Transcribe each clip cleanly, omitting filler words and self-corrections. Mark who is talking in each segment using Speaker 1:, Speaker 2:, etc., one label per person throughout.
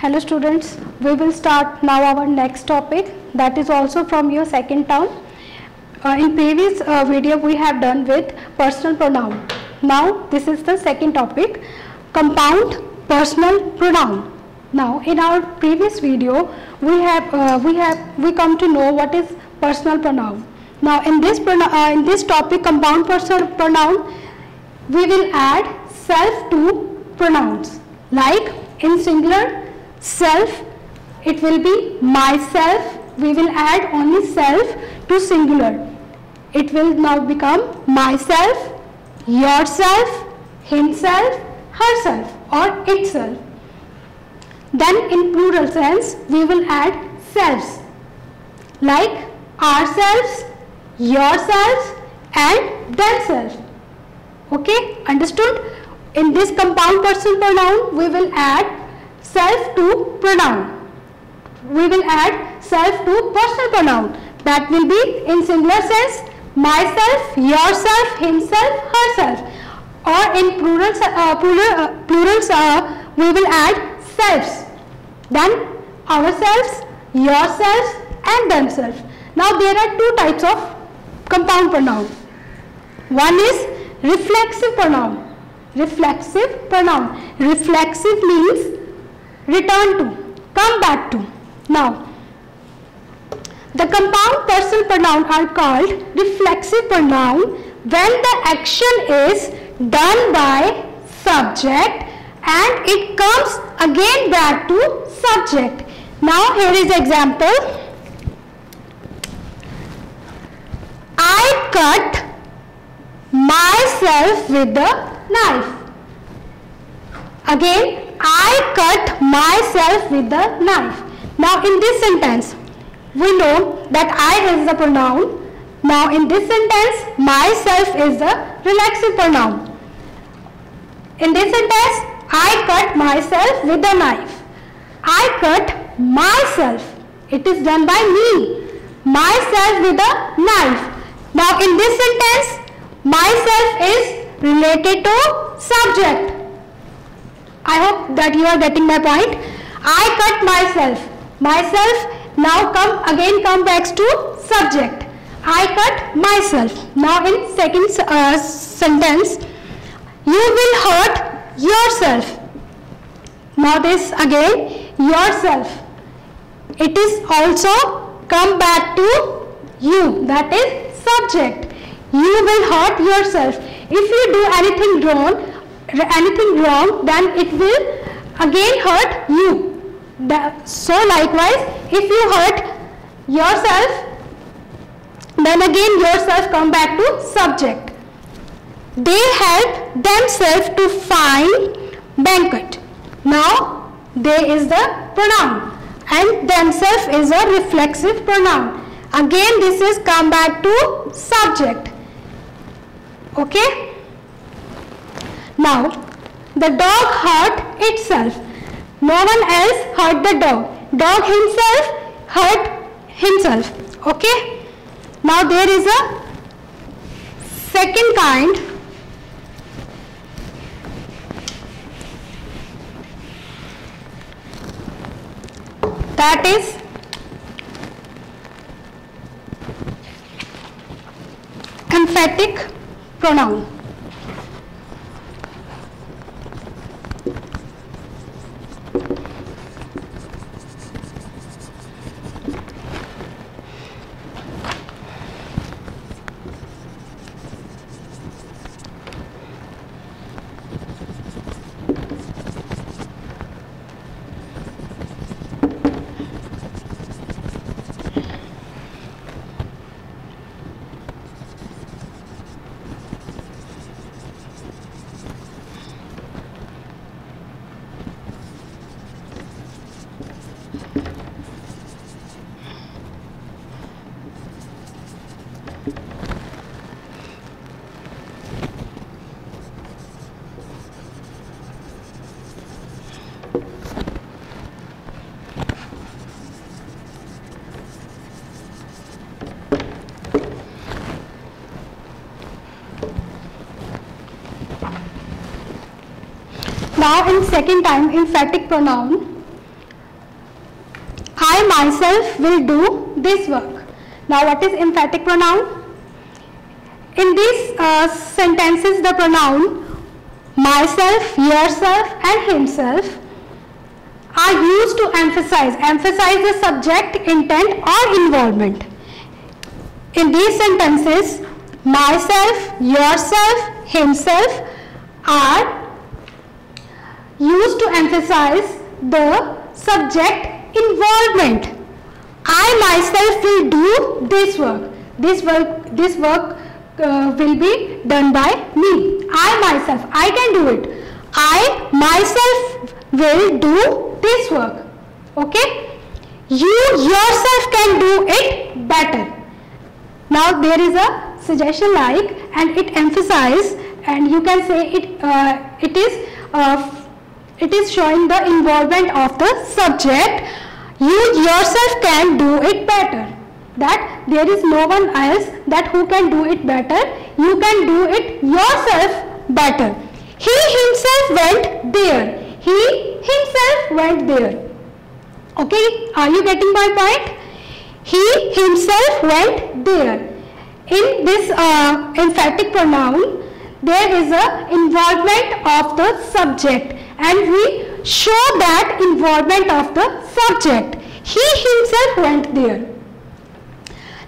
Speaker 1: Hello students, we will start now our next topic, that is also from your second term. In previous video we have done with personal pronoun. Now this is the second topic, compound personal pronoun. Now in our previous video we come to know what is personal pronoun. Now in this topic, compound personal pronoun, we will add self to pronouns. Like in singular self, it will be myself. We will add only self to singular. It will now become myself, yourself, himself, herself or itself. Then in plural sense, we will add selves like ourselves, yourselves and themselves. Okay, understood? In this compound personal pronoun, we will add self to pronoun. We will add self to personal pronoun. That will be in singular sense, myself, yourself, himself, herself. Or in plurals, we will add selves. Then ourselves, yourselves and themselves. Now there are two types of compound pronoun. One is reflexive pronoun. Reflexive pronoun. Reflexive means return to, come back to. Now, the compound personal pronoun are called reflexive pronoun when the action is done by subject and it comes again back to subject. Now, here is the example. I cut myself with the knife. Again, I cut myself with the knife. Now in this sentence, we know that I is the pronoun. Now in this sentence, myself is the reflexive pronoun. In this sentence, I cut myself with the knife. I cut myself. It is done by me. Myself with a knife. Now in this sentence, myself is related to subject. I hope that you are getting my point. I cut myself. Myself now come back to subject. I cut myself. Now in second sentence, you will hurt yourself. Now this again, yourself. It is also come back to you. That is subject. You will hurt yourself. If you do anything wrong, then it will again hurt you. So likewise, if you hurt yourself, then again yourself come back to subject. They help themselves to find banquet. Now they is the pronoun and themselves is a reflexive pronoun. Again this is come back to subject. Okay. Now the dog hurt itself. No one else hurt the dog. Dog himself hurt himself. Okay. Now there is a second kind. That is emphatic pronoun. Now in second time, emphatic pronoun, I myself will do this work. Now what is emphatic pronoun? In these sentences, the pronoun myself, yourself and himself are used to emphasize the subject, intent or involvement. In these sentences, myself, yourself, himself are used to emphasize the subject involvement. I myself will do this work. This work will be done by me. I myself, I can do it. I myself will do this work. Okay? You yourself can do it better. Now there is a suggestion like, and it emphasizes, and you can say it is showing the involvement of the subject. You yourself can do it better. That there is no one else that who can do it better. You can do it yourself better. He himself went there. He himself went there. Okay, are you getting my point? He himself went there. In this emphatic pronoun, there is a involvement of the subject, and we show that involvement of the subject. He himself went there.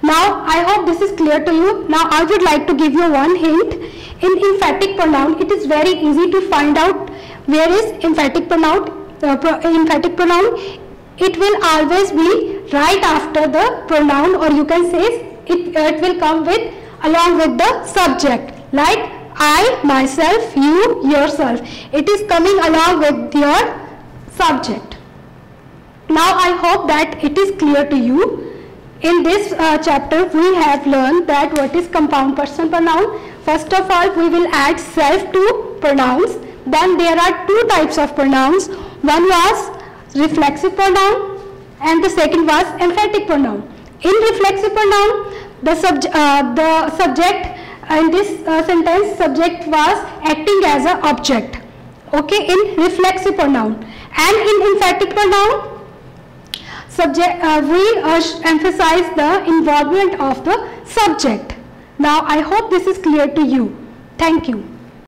Speaker 1: Now I hope this is clear to you. Now I would like to give you one hint. In emphatic pronoun, it is very easy to find out where is emphatic pronoun. Emphatic pronoun, it will always be right after the pronoun, or you can say it will come with along with the subject, like I, myself, you, yourself. It is coming along with your subject. Now I hope that it is clear to you. In this chapter we have learned that what is compound personal pronoun. First of all, we will add self to pronouns. Then there are two types of pronouns. One was reflexive pronoun and the second was emphatic pronoun. In reflexive pronoun, the subject in this sentence, subject was acting as an object. Okay, in reflexive pronoun. And in emphatic pronoun, we emphasize the involvement of the subject. Now I hope this is clear to you. Thank you.